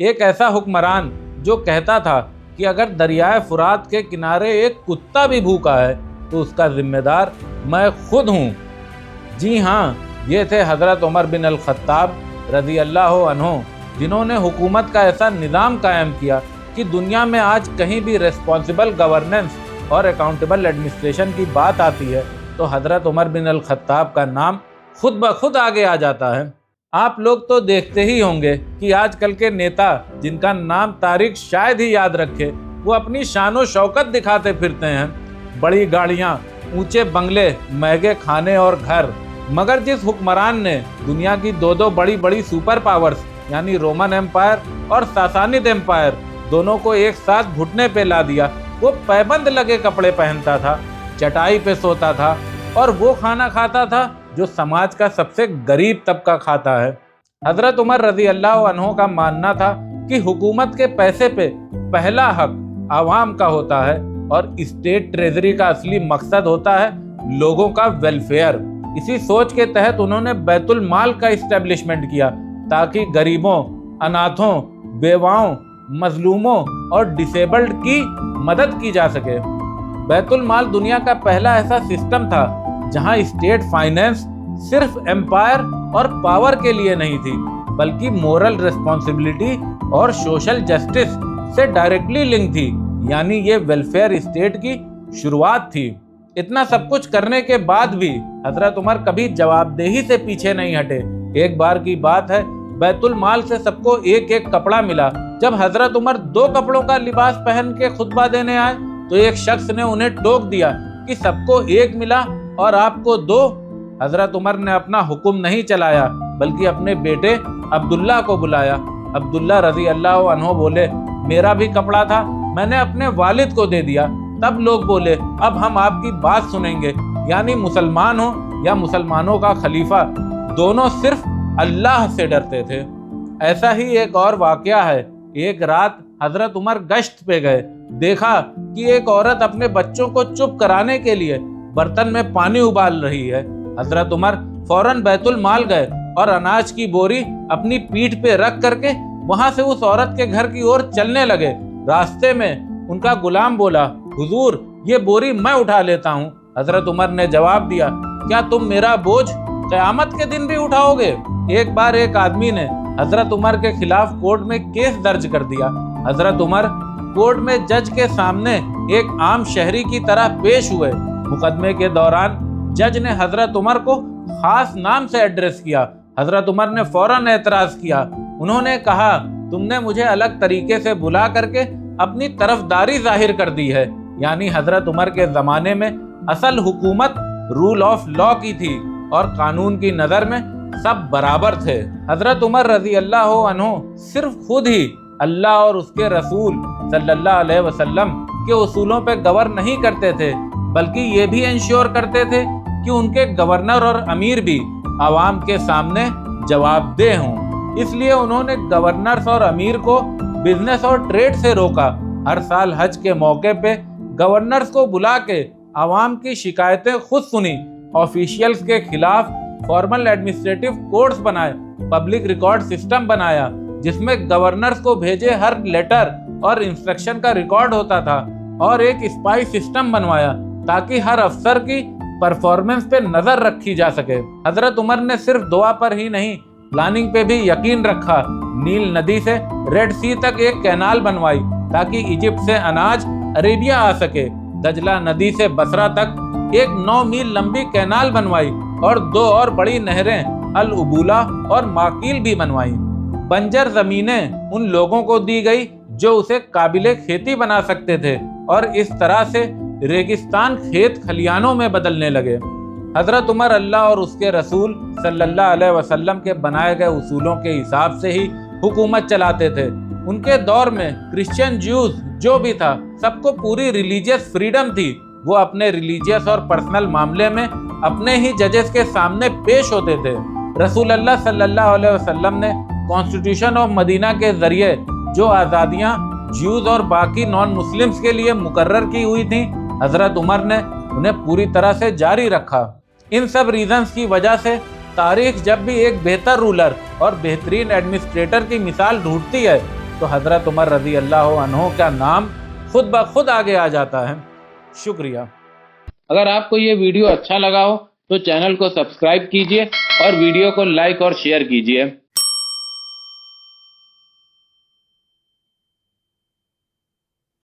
ایک ایسا حکمران جو کہتا تھا کہ اگر دریائے فرات کے کنارے ایک کتا بھی بھوکا ہے تو اس کا ذمہ دار میں خود ہوں۔ جی ہاں، یہ تھے حضرت عمر بن الخطاب رضی اللہ عنہ، جنہوں نے حکومت کا ایسا نظام قائم کیا کہ دنیا میں آج کہیں بھی ریسپانسبل گورننس اور اکاؤنٹیبل ایڈمنسٹریشن کی بات آتی ہے تو حضرت عمر بن الخطاب کا نام خود بخود آگے آ جاتا ہے۔ آپ لوگ تو دیکھتے ہی ہوں گے کہ آج کل کے نیتا جن کا نام تاریخ شاید ہی یاد رکھے، وہ اپنی شان و شوکت دکھاتے پھرتے ہیں، بڑی گاڑیاں، اونچے بنگلے، مہنگے کھانے اور گھر، مگر جس حکمران نے دنیا کی دو بڑی بڑی سپر پاورز یعنی رومن ایمپائر اور ساسانید ایمپائر دونوں کو ایک ساتھ گھٹنے پہ لا دیا، وہ پیبند لگے کپڑے پہنتا تھا، چٹائی پہ سوتا تھا اور وہ کھانا کھاتا تھا جو سماج کا سب سے غریب طبقہ کھاتا ہے۔ حضرت عمر رضی اللہ عنہ کا ماننا تھا کہ حکومت کے پیسے پہ پہلا حق عوام کا ہوتا ہے اور اسٹیٹ ٹریزری کا اصلی مقصد ہوتا ہے لوگوں کا ویلفیئر۔ اسی سوچ کے تحت انہوں نے بیت المال کا اسٹیبلشمنٹ کیا تاکہ غریبوں، اناتھوں، بیواؤں، مظلوموں اور ڈسیبلڈ کی مدد کی جا سکے۔ بیت المال دنیا کا پہلا ایسا سسٹم تھا جہاں اسٹیٹ فائنینس صرف امپائر اور پاور کے لیے نہیں تھی، بلکہ مورل ریسپانسبلٹی اور سوشل جسٹس سے ڈائریکٹلی لنک تھی، یعنی یہ ویلفیئر اسٹیٹ کی شروعات تھی۔ اتنا سب کچھ کرنے کے بعد بھی حضرت عمر کبھی جواب دہی سے پیچھے نہیں ہٹے۔ ایک بار کی بات ہے، بیت المال سے سب کو ایک ایک کپڑا ملا۔ جب حضرت عمر 2 کپڑوں کا لباس پہن کے خطبہ دینے آئے تو ایک شخص نے انہیں ٹوک دیا کہ سب کو ایک ملا اور آپ کو 2۔ حضرت عمر نے اپنا حکم نہیں چلایا بلکہ اپنے بیٹے عبداللہ کو بلایا۔ عبداللہ رضی اللہ عنہ بولے، میرا بھی کپڑا تھا، میں نے اپنے والد کو دے دیا۔ تب لوگ بولے، اب ہم آپ کی بات سنیں گے، یعنی مسلمان ہو یا مسلمانوں کا خلیفہ، دونوں صرف اللہ سے ڈرتے تھے۔ ایسا ہی ایک اور واقعہ ہے۔ ایک رات حضرت عمر گشت پہ گئے، دیکھا کہ ایک عورت اپنے بچوں کو چپ کرانے کے لیے برتن میں پانی ابال رہی ہے۔ حضرت عمر فوراً بیت المال گئے اور اناج کی بوری اپنی پیٹھ پہ رکھ کر کے وہاں سے اس عورت کے گھر کی اور چلنے لگے۔ راستے میں ان کا غلام بولا، حضور یہ بوری میں اٹھا لیتا ہوں۔ حضرت عمر نے جواب دیا، کیا تم میرا بوجھ قیامت کے دن بھی اٹھاؤ گے؟ ایک بار ایک آدمی نے حضرت عمر کے خلاف کورٹ میں کیس درج کر دیا۔ حضرت عمر کورٹ میں جج کے سامنے ایک عام شہری کی طرح پیش ہوئے۔ مقدمے کے دوران جج نے حضرت عمر کو خاص نام سے ایڈریس کیا۔ حضرت عمر نے فوراً اعتراض کیا۔ انہوں نے کہا، تم نے مجھے الگ طریقے سے بلا کر کے اپنی طرفداری ظاہر کر دی ہے، یعنی حضرت عمر کے زمانے میں اصل حکومت رول آف لا کی تھی اور قانون کی نظر میں سب برابر تھے۔ حضرت عمر رضی اللہ عنہ صرف خود ہی اللہ اور اس کے رسول صلی اللہ علیہ وسلم کے اصولوں پہ گور نہیں کرتے تھے، بلکہ یہ بھی انشور کرتے تھے کہ ان کے گورنر اور امیر بھی عوام کے سامنے جواب دہ ہوں۔ اس لیے انہوں نے گورنرز اور امیر کو بزنس اور ٹریڈ سے روکا۔ ہر سال حج کے موقع پہ گورنرز کو بلا کے عوام کی شکایتیں خود سنی، آفیشیلز کے خلاف فارمل ایڈمنسٹریٹو کوڈز بنائے، پبلک ریکارڈ سسٹم بنایا جس میں گورنرز کو بھیجے ہر لیٹر اور انسٹرکشن کا ریکارڈ ہوتا تھا، اور ایک اسپائی سسٹم بنوایا تاکہ ہر افسر کی پرفارمنس پہ نظر رکھی جا سکے۔ حضرت عمر نے صرف دعا پر ہی نہیں، پلاننگ پہ بھی یقین رکھا۔ نیل ندی سے ریڈ سی تک ایک کینال بنوائی تاکہ ایجپٹ سے اناج عربیہ آ سکے۔ دجلہ ندی سے بصرہ تک ایک 9 میل لمبی کینال بنوائی اور 2 اور بڑی نہریں العبولہ اور ماکیل بھی بنوائی۔ بنجر زمینیں ان لوگوں کو دی گئی جو اسے قابل کھیتی بنا سکتے تھے، اور اس طرح سے ریگستان کھیت کھلیانوں میں بدلنے لگے۔ حضرت عمر اللہ اور اس کے رسول صلی اللہ علیہ وسلم کے بنائے گئے اصولوں کے حساب سے ہی حکومت چلاتے تھے۔ ان کے دور میں کرسچین جیوز جو بھی تھا، سب کو پوری ریلیجیس فریڈم تھی۔ وہ اپنے ریلیجیس اور پرسنل معاملے میں اپنے ہی ججز کے سامنے پیش ہوتے تھے۔ رسول اللہ صلی اللہ علیہ وسلم نے کانسٹیٹیوشن آف مدینہ کے ذریعے جو آزادیاں جیوز اور باقی نان مسلمز کے لیے مقرر کی ہوئی تھیں، حضرت عمر نے انہیں پوری طرح سے جاری رکھا۔ ان سب ریزنز کی وجہ سے تاریخ جب بھی ایک بہتر رولر اور بہترین ایڈمنسٹریٹر کی مثال ڈھونڈتی ہے تو حضرت عمر رضی اللہ عنہ کا نام خود بخود آگے آ جاتا ہے۔ شکریہ۔ اگر آپ کو یہ ویڈیو اچھا لگا ہو تو چینل کو سبسکرائب کیجئے اور ویڈیو کو لائک اور شیئر کیجئے۔